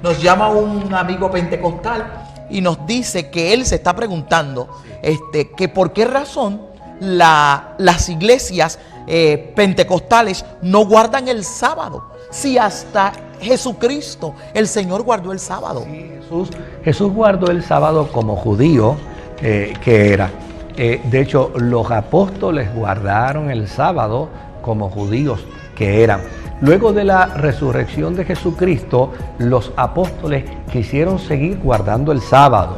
Nos llama un amigo pentecostal y nos dice que él se está preguntando que por qué razón las iglesias pentecostales no guardan el sábado, si hasta Jesucristo, el Señor, guardó el sábado. Sí, Jesús guardó el sábado como judío que era. De hecho, los apóstoles guardaron el sábado como judíos que eran. Luego de la resurrección de Jesucristo, los apóstoles quisieron seguir guardando el sábado,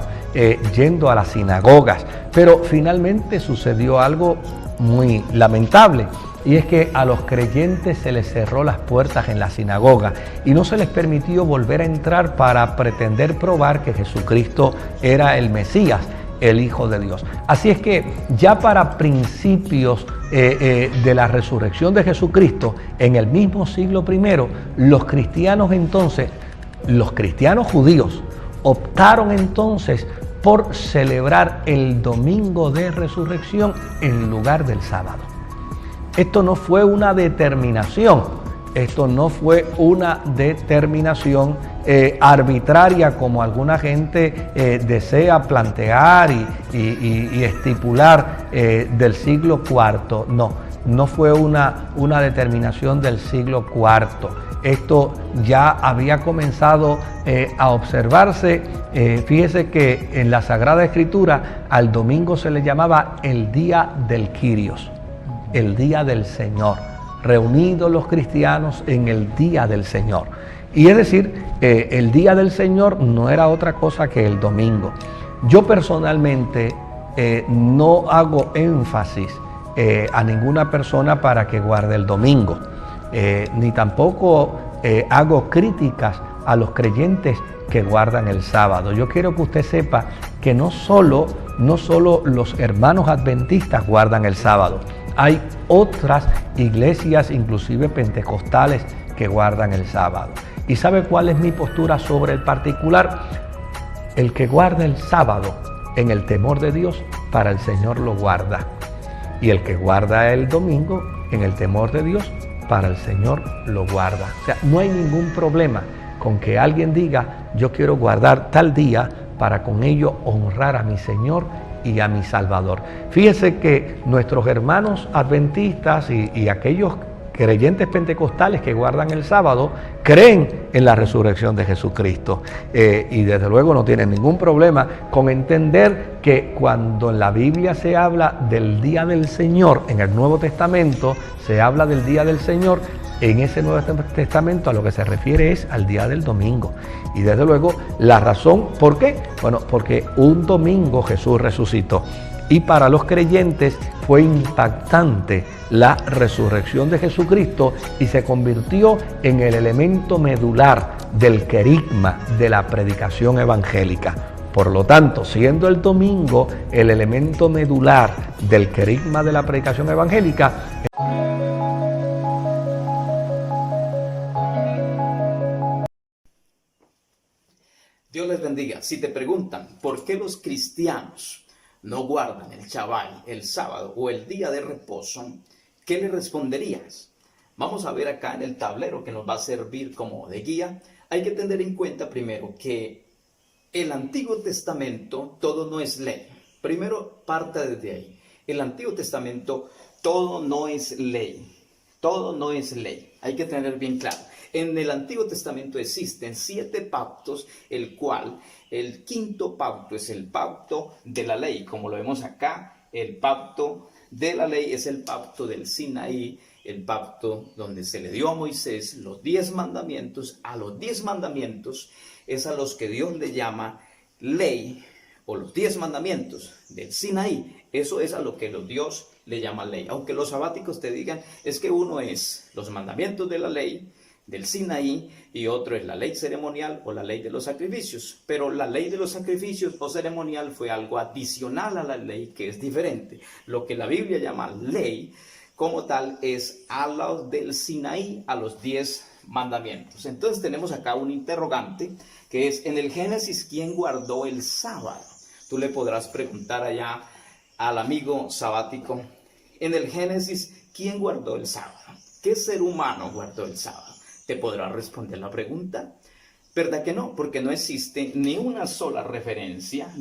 yendo a las sinagogas, pero finalmente sucedió algo muy lamentable, y es que a los creyentes se les cerró las puertas en la sinagoga y no se les permitió volver a entrar para pretender probar que Jesucristo era el Mesías, el Hijo de Dios. Así es que ya para principios de la resurrección de Jesucristo, en el mismo siglo I, los cristianos judíos, optaron entonces por celebrar el domingo de resurrección en lugar del sábado. Esto no fue una determinación, arbitraria como alguna gente desea plantear y estipular del siglo IV. No fue una determinación del siglo IV. Esto ya había comenzado a observarse. Fíjese que en la Sagrada Escritura al domingo se le llamaba el día del Kyrios, el día del Señor, reunidos los cristianos en el día del Señor. Y es decir, el día del Señor no era otra cosa que el domingo. Yo personalmente no hago énfasis a ninguna persona para que guarde el domingo, ni tampoco hago críticas a los creyentes que guardan el sábado. Yo quiero que usted sepa que no solo los hermanos adventistas guardan el sábado. Hay otras iglesias, inclusive pentecostales, que guardan el sábado. ¿Y sabe cuál es mi postura sobre el particular? El que guarda el sábado en el temor de Dios, para el Señor lo guarda. Y el que guarda el domingo en el temor de Dios, para el Señor lo guarda. O sea, no hay ningún problema con que alguien diga, yo quiero guardar tal día para con ello honrar a mi Señor y a mi Salvador. Fíjese que nuestros hermanos adventistas y aquellos creyentes pentecostales que guardan el sábado creen en la resurrección de Jesucristo, y desde luego no tienen ningún problema con entender que cuando en la Biblia se habla del día del Señor, en el Nuevo Testamento se habla del día del Señor, en ese Nuevo Testamento a lo que se refiere es al día del domingo. Y desde luego la razón, ¿por qué? Bueno, porque un domingo Jesús resucitó. Y para los creyentes fue impactante la resurrección de Jesucristo y se convirtió en el elemento medular del querigma de la predicación evangélica. Por lo tanto, siendo el domingo el elemento medular del querigma de la predicación evangélica, Dios les bendiga. Si te preguntan por qué los cristianos no guardan el Shabbat, el sábado o el día de reposo, ¿qué le responderías? Vamos a ver acá en el tablero que nos va a servir como de guía. Hay que tener en cuenta primero que el Antiguo Testamento todo no es ley. Primero parte desde ahí. El Antiguo Testamento todo no es ley. Todo no es ley. Hay que tener bien claro. En el Antiguo Testamento existen 7 pactos, el cual el quinto pacto es el pacto de la ley. Como lo vemos acá, el pacto de la ley es el pacto del Sinaí, el pacto donde se le dio a Moisés los 10 mandamientos. A los 10 mandamientos es a los que Dios le llama ley, o los 10 mandamientos del Sinaí. Eso es a lo que Dios le llama ley. Aunque los sabáticos te digan, es que uno es los mandamientos de la ley del Sinaí y otro es la ley ceremonial o la ley de los sacrificios. Pero la ley de los sacrificios o ceremonial fue algo adicional a la ley, que es diferente. Lo que la Biblia llama ley como tal es a los del Sinaí, a los 10 mandamientos. Entonces tenemos acá un interrogante que es: en el Génesis, ¿quién guardó el sábado? Tú le podrás preguntar allá al amigo sabático, en el Génesis, ¿quién guardó el sábado? ¿Qué ser humano guardó el sábado? ¿Te podrá responder la pregunta? ¿Verdad que no? Porque no existe ni una sola referencia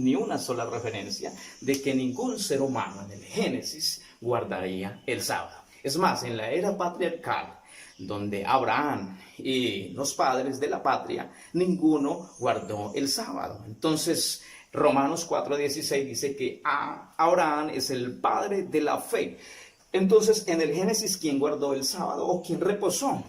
de que ningún ser humano en el Génesis guardaría el sábado. Es más, en la era patriarcal, donde Abraham y los padres de la patria, ninguno guardó el sábado. Entonces, Romanos 4:16 dice que Abraham es el padre de la fe. Entonces, en el Génesis, ¿quién guardó el sábado o quién reposó?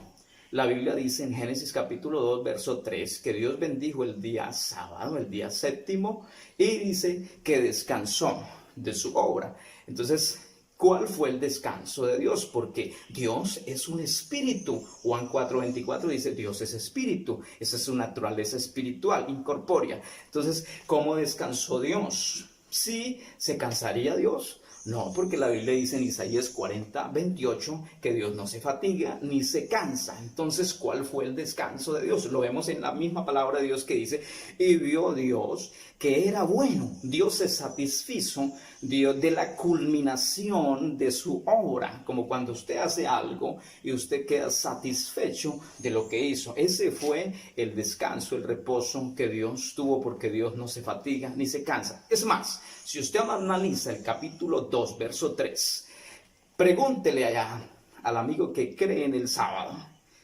La Biblia dice en Génesis capítulo 2, verso 3, que Dios bendijo el día sábado, el día séptimo, y dice que descansó de su obra. Entonces, ¿cuál fue el descanso de Dios? Porque Dios es un espíritu. Juan 4:24 dice, Dios es espíritu. Esa es su naturaleza espiritual, incorpórea. Entonces, ¿cómo descansó Dios? ¿Sí se cansaría Dios? No, porque la Biblia dice en Isaías 40:28 que Dios no se fatiga ni se cansa. Entonces, ¿cuál fue el descanso de Dios? Lo vemos en la misma palabra de Dios que dice, y vio Dios que era bueno. Dios se satisfizo de la culminación de su obra, como cuando usted hace algo y usted queda satisfecho de lo que hizo. Ese fue el descanso, el reposo que Dios tuvo, porque Dios no se fatiga ni se cansa. Es más, si usted analiza el capítulo 2, verso 3, pregúntele allá al amigo que cree en el sábado,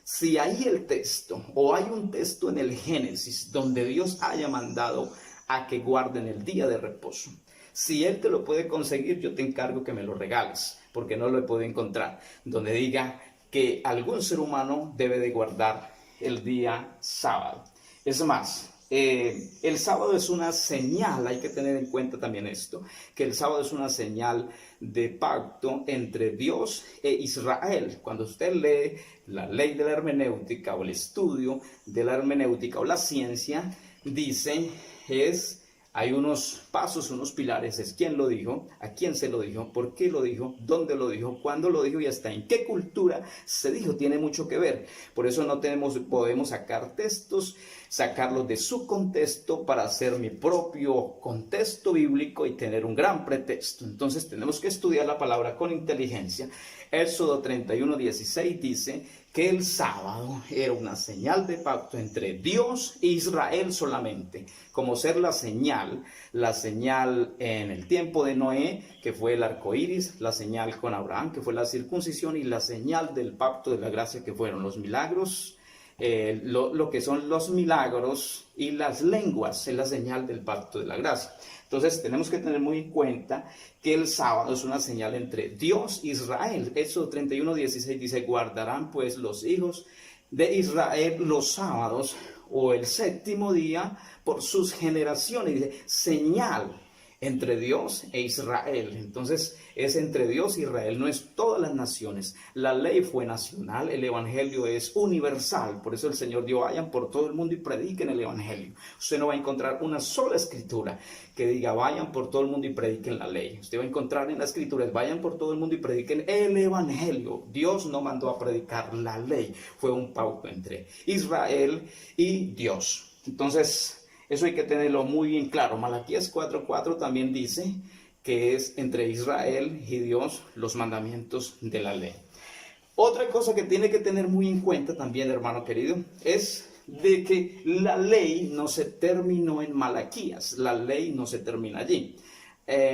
si hay el texto o hay un texto en el Génesis donde Dios haya mandado a que guarden el día de reposo. Si él te lo puede conseguir, yo te encargo que me lo regales, porque no lo he podido encontrar, donde diga que algún ser humano debe de guardar el día sábado. Es más, el sábado es una señal, hay que tener en cuenta también esto, que el sábado es una señal de pacto entre Dios e Israel. Cuando usted lee la ley de la hermenéutica o el estudio de la hermenéutica o la ciencia, dice, hay unos pasos, unos pilares, es quién lo dijo, a quién se lo dijo, por qué lo dijo, dónde lo dijo, cuándo lo dijo y hasta en qué cultura se dijo, tiene mucho que ver. Por eso podemos sacar textos, sacarlos de su contexto para hacer mi propio contexto bíblico y tener un gran pretexto. Entonces tenemos que estudiar la palabra con inteligencia. Éxodo 31:16 dice que el sábado era una señal de pacto entre Dios e Israel solamente, como ser la señal en el tiempo de Noé, que fue el arco iris, la señal con Abraham, que fue la circuncisión, y la señal del pacto de la gracia, que fueron los milagros. Lo que son los milagros y las lenguas es la señal del pacto de la gracia. Entonces tenemos que tener muy en cuenta que el sábado es una señal entre Dios e Israel. Éxodo 31:16 dice, guardarán pues los hijos de Israel los sábados o el séptimo día por sus generaciones. Dice, señal entre Dios e Israel. Entonces es entre Dios e Israel, no es todas las naciones. La ley fue nacional, el evangelio es universal. Por eso el Señor dio, vayan por todo el mundo y prediquen el evangelio. Usted no va a encontrar una sola escritura que diga vayan por todo el mundo y prediquen la ley. Usted va a encontrar en las escrituras, vayan por todo el mundo y prediquen el evangelio. Dios no mandó a predicar la ley, fue un pacto entre Israel y Dios. Entonces eso hay que tenerlo muy bien claro. Malaquías 4:4 también dice que es entre Israel y Dios los mandamientos de la ley. Otra cosa que tiene que tener muy en cuenta también, hermano querido, es de que la ley no se terminó en Malaquías. La ley no se termina allí.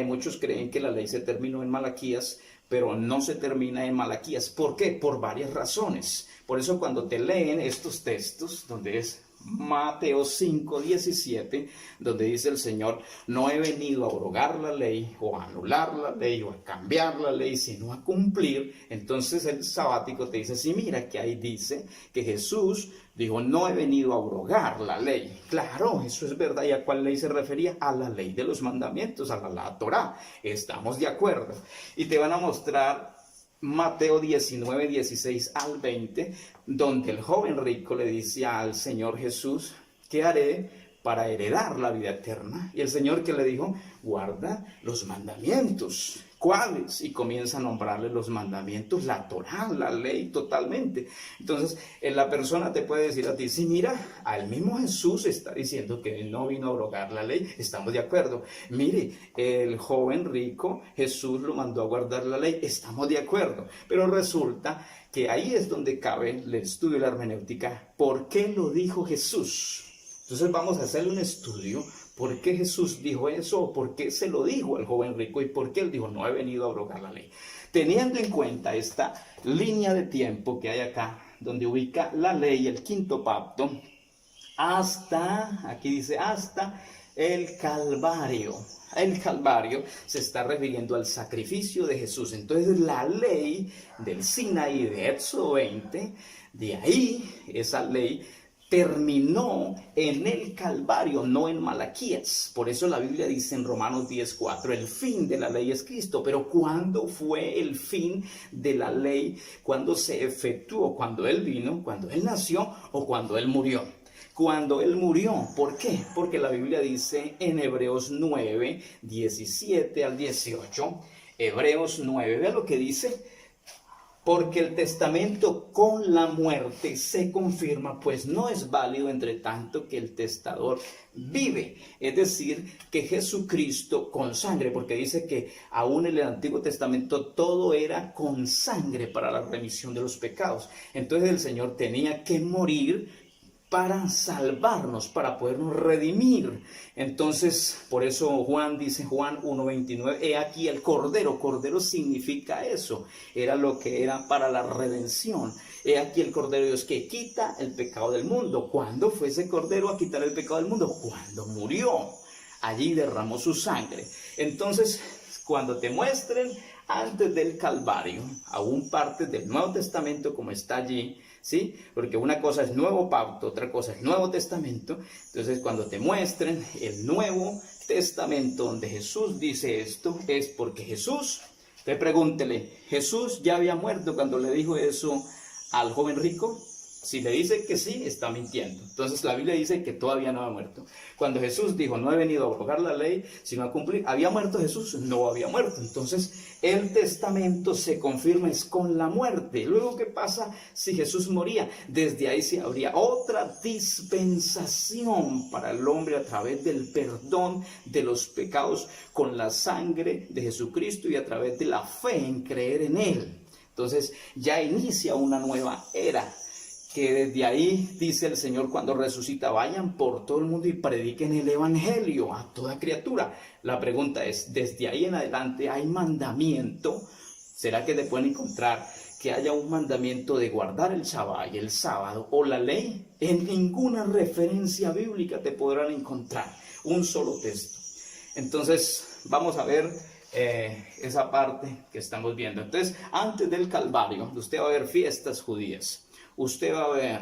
Muchos creen que la ley se terminó en Malaquías, pero no se termina en Malaquías. ¿Por qué? Por varias razones. Por eso cuando te leen estos textos, donde es Mateo 5:17, donde dice el Señor, no he venido a abrogar la ley o a anular la ley o a cambiar la ley, sino a cumplir. Entonces el sabático te dice, sí, mira que ahí dice que Jesús dijo, no he venido a abrogar la ley. Claro, eso es verdad. ¿Y a cuál ley se refería? A la ley de los mandamientos, a la Torá. Estamos de acuerdo. Y te van a mostrar Mateo 19:16 al 20, donde el joven rico le dice al Señor Jesús, ¿qué haré para heredar la vida eterna? Y el Señor, que le dijo, guarda los mandamientos. ¿Cuáles? Y comienza a nombrarle los mandamientos, la Torá, la ley totalmente. Entonces, la persona te puede decir a ti, sí, mira, al mismo Jesús está diciendo que él no vino a abrogar la ley, estamos de acuerdo. Mire, el joven rico, Jesús lo mandó a guardar la ley, estamos de acuerdo. Pero resulta que ahí es donde cabe el estudio de la hermenéutica. ¿Por qué lo dijo Jesús? Entonces vamos a hacer un estudio. ¿Por qué Jesús dijo eso? ¿Por qué se lo dijo al joven rico? ¿Y por qué él dijo, no he venido a abrogar la ley? Teniendo en cuenta esta línea de tiempo que hay acá, donde ubica la ley, el quinto pacto, hasta, aquí dice, hasta el Calvario. El Calvario se está refiriendo al sacrificio de Jesús. Entonces la ley del Sinaí de Éxodo 20, de ahí esa ley terminó en el Calvario, no en Malaquías. Por eso la Biblia dice en Romanos 10:4, el fin de la ley es Cristo. Pero ¿cuándo fue el fin de la ley? ¿Cuándo se efectuó? ¿Cuando Él vino? ¿Cuando Él nació? ¿O cuando Él murió? Cuando Él murió. ¿Por qué? Porque la Biblia dice en Hebreos 9, 17 al 18, Hebreos 9, vea lo que dice. Porque el testamento con la muerte se confirma, pues no es válido entre tanto que el testador vive. Es decir, que Jesucristo con sangre, porque dice que aún en el Antiguo Testamento todo era con sangre para la remisión de los pecados. Entonces el Señor tenía que morir para salvarnos, para podernos redimir. Entonces, por eso Juan dice, Juan 1:29, he aquí el Cordero. Cordero significa eso, era lo que era para la redención. He aquí el Cordero de Dios que quita el pecado del mundo. ¿Cuándo fue ese Cordero a quitar el pecado del mundo? Cuando murió. Allí derramó su sangre. Entonces, cuando te muestren antes del Calvario, aún parte del Nuevo Testamento como está allí, ¿sí? Porque una cosa es Nuevo Pacto, otra cosa es Nuevo Testamento. Entonces, cuando te muestren el Nuevo Testamento donde Jesús dice esto, es porque Jesús, te pregúntele, ¿Jesús ya había muerto cuando le dijo eso al joven rico? Si le dice que sí, está mintiendo. Entonces la Biblia dice que todavía no ha muerto. Cuando Jesús dijo, no he venido a abrogar la ley, sino a cumplir, ¿había muerto Jesús? No había muerto. Entonces el testamento se confirma es con la muerte. Luego, ¿qué pasa si Jesús moría? Desde ahí se habría otra dispensación para el hombre a través del perdón de los pecados con la sangre de Jesucristo y a través de la fe en creer en Él. Entonces ya inicia una nueva era, que desde ahí dice el Señor cuando resucita, vayan por todo el mundo y prediquen el evangelio a toda criatura. La pregunta es, desde ahí en adelante hay mandamiento. ¿Será que te pueden encontrar que haya un mandamiento de guardar el Shabbat y el sábado o la ley? En ninguna referencia bíblica te podrán encontrar un solo texto. Entonces vamos a ver esa parte que estamos viendo. Entonces, antes del Calvario, usted va a ver fiestas judías. Usted va a ver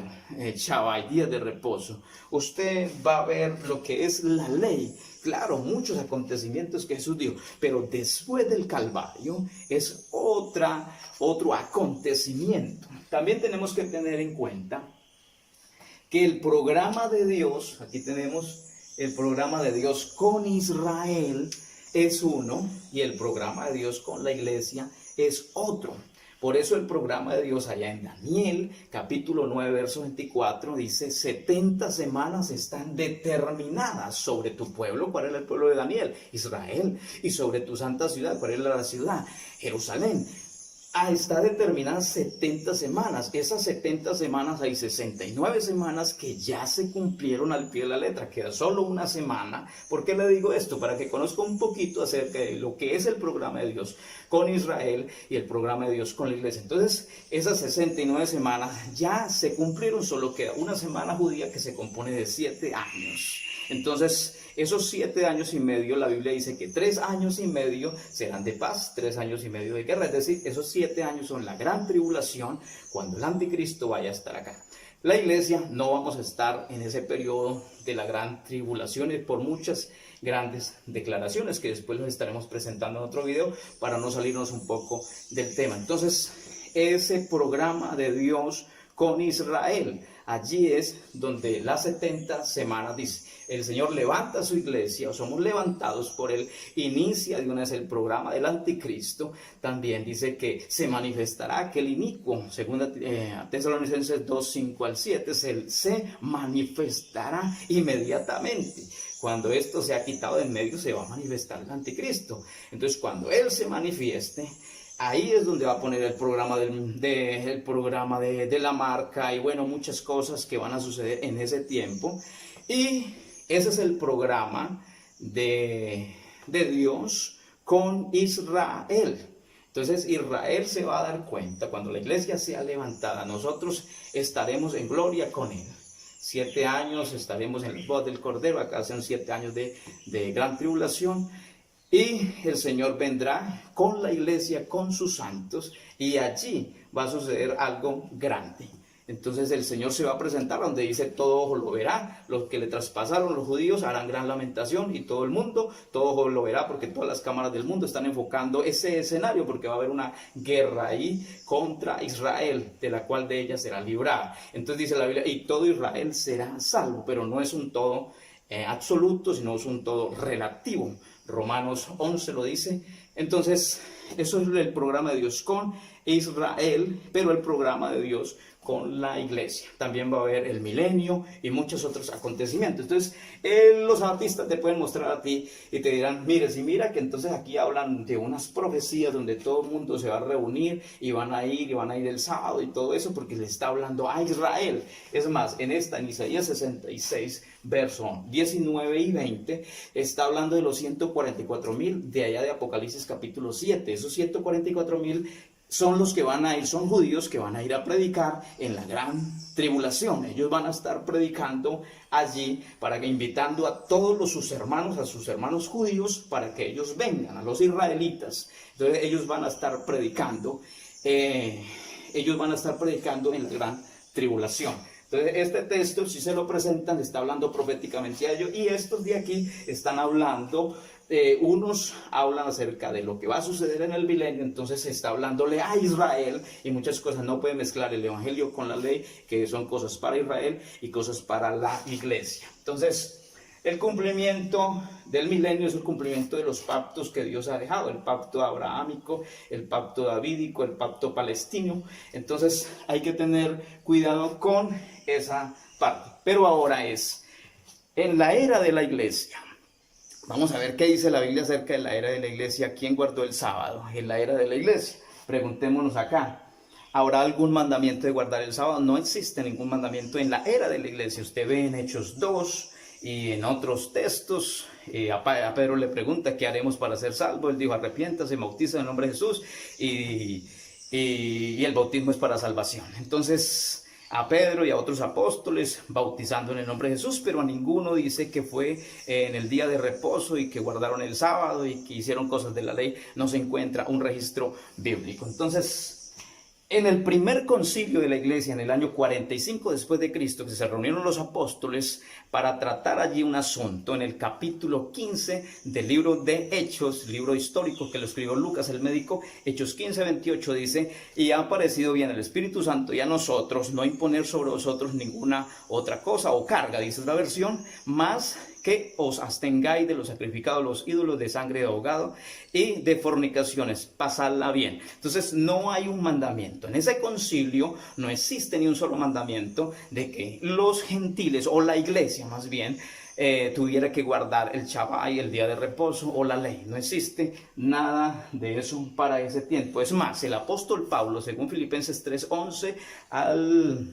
Shabbat, días de reposo. Usted va a ver lo que es la ley. Claro, muchos acontecimientos que Jesús dijo, pero después del Calvario es otro acontecimiento. También tenemos que tener en cuenta que el programa de Dios, aquí tenemos el programa de Dios con Israel es uno y el programa de Dios con la iglesia es otro. Por eso el programa de Dios allá en Daniel, capítulo 9, verso 24, dice, 70 semanas están determinadas sobre tu pueblo. ¿Cuál era el pueblo de Daniel? Israel. Y sobre tu santa ciudad. ¿Cuál era la ciudad? Jerusalén. Está determinadas 70 semanas. Esas 70 semanas hay 69 semanas que ya se cumplieron al pie de la letra. Queda solo una semana. ¿Por qué le digo esto? Para que conozca un poquito acerca de lo que es el programa de Dios con Israel y el programa de Dios con la iglesia. Entonces, esas 69 semanas ya se cumplieron. Solo queda una semana judía que se compone de 7 años. Entonces, esos 7 años y medio, la Biblia dice que 3 años y medio serán de paz, 3 años y medio de guerra. Es decir, esos 7 años son la gran tribulación cuando el anticristo vaya a estar acá. La iglesia no vamos a estar en ese periodo de la gran tribulación por muchas grandes declaraciones que después los estaremos presentando en otro video para no salirnos un poco del tema. Entonces, ese programa de Dios con Israel allí es donde las 70 semanas dice, el Señor levanta su iglesia, o somos levantados por Él, inicia de una vez el programa del anticristo. También dice que se manifestará aquel inicuo, según Tesalonicenses 2, 5 al 7, se manifestará inmediatamente. Cuando esto se ha quitado de en medio, se va a manifestar el anticristo. Entonces, cuando Él se manifieste, ahí es donde va a poner el programa de la marca y bueno, muchas cosas que van a suceder en ese tiempo. Y ese es el programa de Dios con Israel. Entonces Israel se va a dar cuenta, cuando la iglesia sea levantada, nosotros estaremos en gloria con Él. 7 años estaremos en el bodas del Cordero, acá son 7 años de gran tribulación. Y el Señor vendrá con la iglesia, con sus santos, y allí va a suceder algo grande. Entonces el Señor se va a presentar donde dice todo ojo lo verá, los que le traspasaron los judíos harán gran lamentación y todo el mundo, todo ojo lo verá, porque todas las cámaras del mundo están enfocando ese escenario, porque va a haber una guerra ahí contra Israel, de la cual de ella será librada. Entonces dice la Biblia, y todo Israel será salvo, pero no es un todo absoluto, sino es un todo relativo. Romanos 11 lo dice. Entonces eso es el programa de Dios con Israel, pero el programa de Dios con la iglesia. También va a haber el milenio y muchos otros acontecimientos. Entonces, los artistas te pueden mostrar a ti y te dirán, mire, si mira que entonces aquí hablan de unas profecías donde todo el mundo se va a reunir y van a ir el sábado y todo eso, porque le está hablando a Israel. Es más, en Isaías 66, verso 19 y 20, está hablando de los 144,000 de allá de Apocalipsis capítulo 7. Esos 144,000 son los que van a ir, son judíos que van a ir a predicar en la gran tribulación. Ellos van a estar predicando allí, para que invitando a todos sus hermanos judíos, para que ellos vengan, a los israelitas. Entonces ellos van a estar predicando, en la gran tribulación. Entonces este texto, si se lo presentan, está hablando proféticamente a ellos, y estos de aquí están hablando. Unos hablan acerca de lo que va a suceder en el milenio, entonces se está hablándole a Israel, y muchas cosas no pueden mezclar el evangelio con la ley, que son cosas para Israel y cosas para la iglesia. Entonces el cumplimiento del milenio es el cumplimiento de los pactos que Dios ha dejado, el pacto abrahámico, el pacto davídico, el pacto palestino. Entonces hay que tener cuidado con esa parte. Pero ahora es en la era de la iglesia. Vamos a ver qué dice la Biblia acerca de la era de la iglesia. ¿Quién guardó el sábado en la era de la iglesia? Preguntémonos acá. ¿Habrá algún mandamiento de guardar el sábado? No existe ningún mandamiento en la era de la iglesia. Usted ve en Hechos 2 y en otros textos. A Pedro le pregunta, ¿qué haremos para ser salvos? Él dijo, arrepiéntase, bautiza en el nombre de Jesús. Y el bautismo es para salvación. Entonces, a Pedro y a otros apóstoles bautizando en el nombre de Jesús, pero a ninguno dice que fue en el día de reposo y que guardaron el sábado y que hicieron cosas de la ley. No se encuentra un registro bíblico. Entonces, en el primer concilio de la iglesia, en el año 45 después de Cristo, que se reunieron los apóstoles para tratar allí un asunto, en el capítulo 15 del libro de Hechos, libro histórico que lo escribió Lucas el médico, Hechos 15, 28 dice, y ha parecido bien el Espíritu Santo y a nosotros no imponer sobre vosotros ninguna otra cosa o carga, dice la versión, más que os abstengáis de los sacrificados, los ídolos, de sangre de ahogado y de fornicaciones, pasadla bien. Entonces no hay un mandamiento. En ese concilio no existe ni un solo mandamiento de que los gentiles o la iglesia más bien tuviera que guardar el Shabbat y el día de reposo o la ley. No existe nada de eso para ese tiempo. Es más, el apóstol Pablo, según Filipenses 3:11 al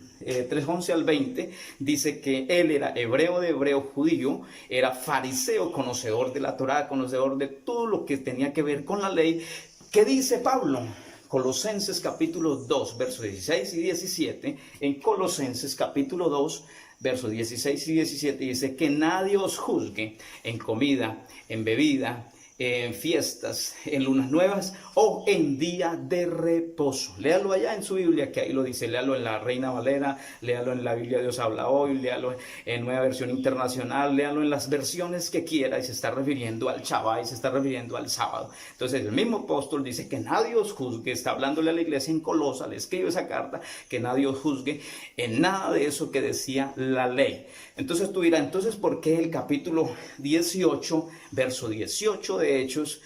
20, dice que él era hebreo de hebreo, judío, era fariseo, conocedor de la Torá, conocedor de todo lo que tenía que ver con la ley. ¿Qué dice Pablo? Colosenses capítulo 2, versos 16 y 17. En Colosenses capítulo 2, versos 16 y 17 dice que nadie os juzgue en comida, en bebida, en fiestas, en lunas nuevas o en día de reposo. Léalo allá en su Biblia, que ahí lo dice. Léalo en la Reina Valera, léalo en la Biblia Dios habla hoy, léalo en Nueva Versión Internacional, léalo en las versiones que quiera, y se está refiriendo al Shabbat, se está refiriendo al sábado. Entonces el mismo apóstol dice que nadie os juzgue, está hablándole a la iglesia en Colosa, le escribe esa carta, que nadie os juzgue en nada de eso que decía la ley. Entonces tú dirás, entonces ¿por qué el capítulo 18, verso 18 de Hechos,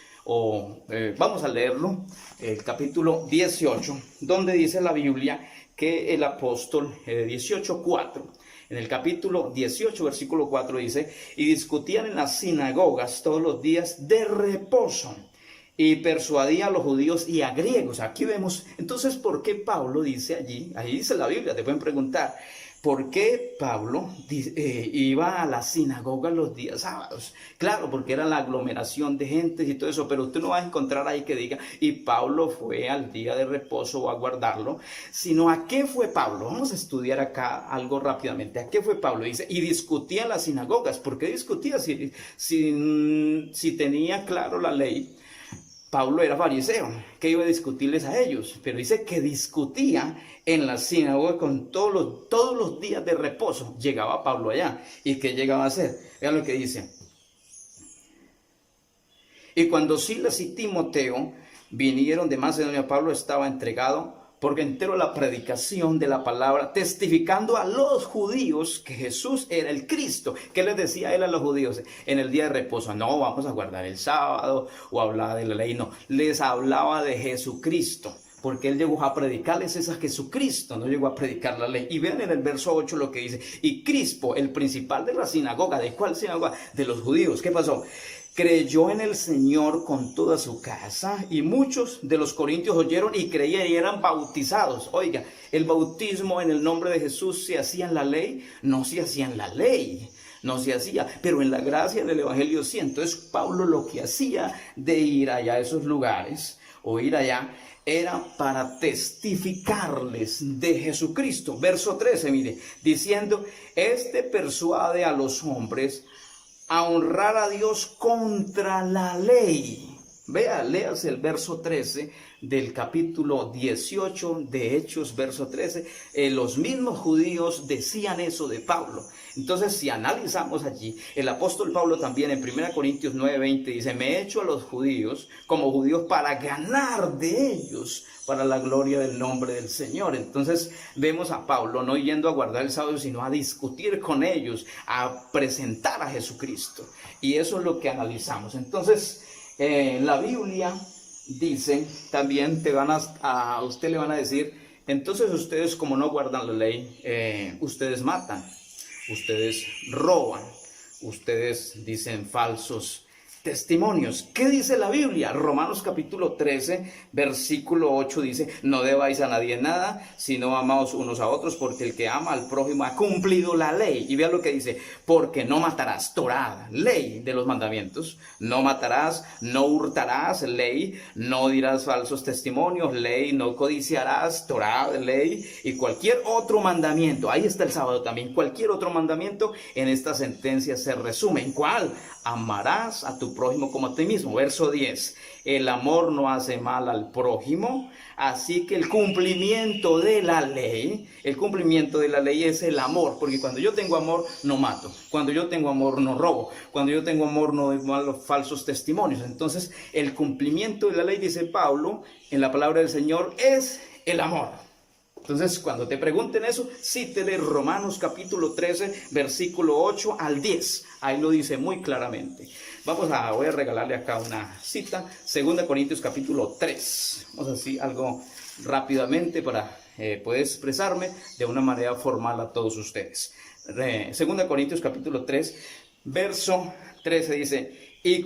vamos a leerlo, el capítulo 18, donde dice la Biblia que el apóstol, 18:4, en el capítulo 18, versículo 4 dice, y discutían en las sinagogas todos los días de reposo, y persuadía a los judíos y a griegos. Aquí vemos, entonces, ¿por qué Pablo dice allí? Ahí dice la Biblia, te pueden preguntar, ¿por qué Pablo iba a la sinagoga los días sábados? Claro, porque era la aglomeración de gente y todo eso, pero usted no va a encontrar ahí que diga, y Pablo fue al día de reposo o a guardarlo, sino ¿a qué fue Pablo? Vamos a estudiar acá algo rápidamente. ¿A qué fue Pablo? Dice, y discutía en las sinagogas. ¿Por qué discutía? Si tenía claro la ley. Pablo era fariseo, que iba a discutirles a ellos, pero dice que discutía en la sinagoga con todos los días de reposo. Llegaba Pablo allá. ¿Y qué llegaba a hacer? Vean lo que dice. Y cuando Silas y Timoteo vinieron de Macedonia, Pablo estaba entregado porque entero la predicación de la palabra, testificando a los judíos que Jesús era el Cristo. ¿Qué les decía él a los judíos en el día de reposo? No, vamos a guardar el sábado o hablaba de la ley. No, les hablaba de Jesucristo, porque él llegó a predicarles es a Jesucristo, no llegó a predicar la ley. Y vean en el verso 8 lo que dice. Y Crispo, el principal de la sinagoga, ¿de cuál sinagoga? De los judíos. ¿Qué pasó? Creyó en el Señor con toda su casa, y muchos de los corintios oyeron y creían y eran bautizados. Oiga, el bautismo en el nombre de Jesús se hacía en la ley, no se hacía en la ley, no se hacía, pero en la gracia del Evangelio sí. Entonces Pablo lo que hacía de ir allá a esos lugares o ir allá era para testificarles de Jesucristo. Verso 13, mire, diciendo, este persuade a los hombres a honrar a Dios contra la ley. Vea, léase el verso 13 del capítulo 18 de Hechos, verso 13. Los mismos judíos decían eso de Pablo. Entonces, si analizamos allí, el apóstol Pablo también en 1 Corintios 9:20 dice, me he hecho a los judíos como judíos para ganar de ellos, para la gloria del nombre del Señor. Entonces vemos a Pablo no yendo a guardar el sábado, sino a discutir con ellos, a presentar a Jesucristo. Y eso es lo que analizamos. Entonces, la Biblia dice, también a usted le van a decir, entonces ustedes como no guardan la ley, ustedes matan, ustedes roban, ustedes dicen falsos testimonios. ¿Qué dice la Biblia? Romanos capítulo 13, versículo 8 dice, no debáis a nadie nada, sino amaos unos a otros, porque el que ama al prójimo ha cumplido la ley. Y vea lo que dice, porque no matarás, Torá, ley de los mandamientos, no matarás, no hurtarás, ley, no dirás falsos testimonios, ley, no codiciarás, Torá, ley, y cualquier otro mandamiento. Ahí está el sábado también. Cualquier otro mandamiento en esta sentencia se resume. ¿En cuál? Amarás a tu prójimo como a ti mismo. Verso 10. El amor no hace mal al prójimo, así que el cumplimiento de la ley es el amor, porque cuando yo tengo amor no mato, cuando yo tengo amor no robo, cuando yo tengo amor no doy malos falsos testimonios. Entonces el cumplimiento de la ley, dice Pablo en la palabra del Señor, es el amor. Entonces, cuando te pregunten eso, cítele Romanos capítulo 13, versículo 8 al 10. Ahí lo dice muy claramente. Voy a regalarle acá una cita. 2 Corintios capítulo 3. Vamos a decir algo rápidamente para poder expresarme de una manera formal a todos ustedes. 2 Corintios capítulo 3, verso 13 dice, y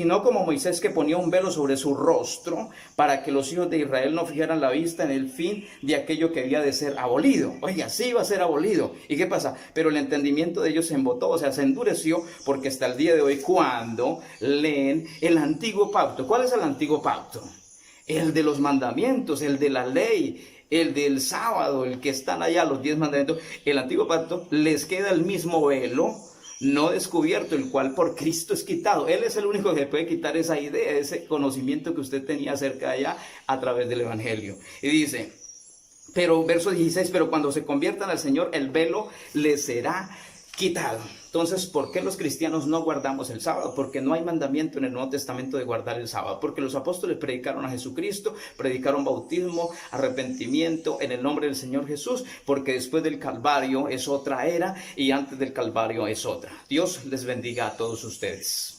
no como Moisés, que ponía un velo sobre su rostro para que los hijos de Israel no fijaran la vista en el fin de aquello que había de ser abolido. Oiga, sí iba a ser abolido. ¿Y qué pasa? Pero el entendimiento de ellos se embotó, o sea, se endureció, porque hasta el día de hoy, cuando leen el antiguo pacto. ¿Cuál es el antiguo pacto? El de los mandamientos, el de la ley, el del sábado, el que están allá, los 10 mandamientos. El antiguo pacto les queda el mismo velo, no descubierto, el cual por Cristo es quitado. Él es el único que puede quitar esa idea, ese conocimiento que usted tenía acerca de ella a través del Evangelio. Y dice, pero verso 16, pero cuando se conviertan al Señor, el velo les será quitado. Entonces, ¿por qué los cristianos no guardamos el sábado? Porque no hay mandamiento en el Nuevo Testamento de guardar el sábado. Porque los apóstoles predicaron a Jesucristo, predicaron bautismo, arrepentimiento en el nombre del Señor Jesús. Porque después del Calvario es otra era y antes del Calvario es otra. Dios les bendiga a todos ustedes.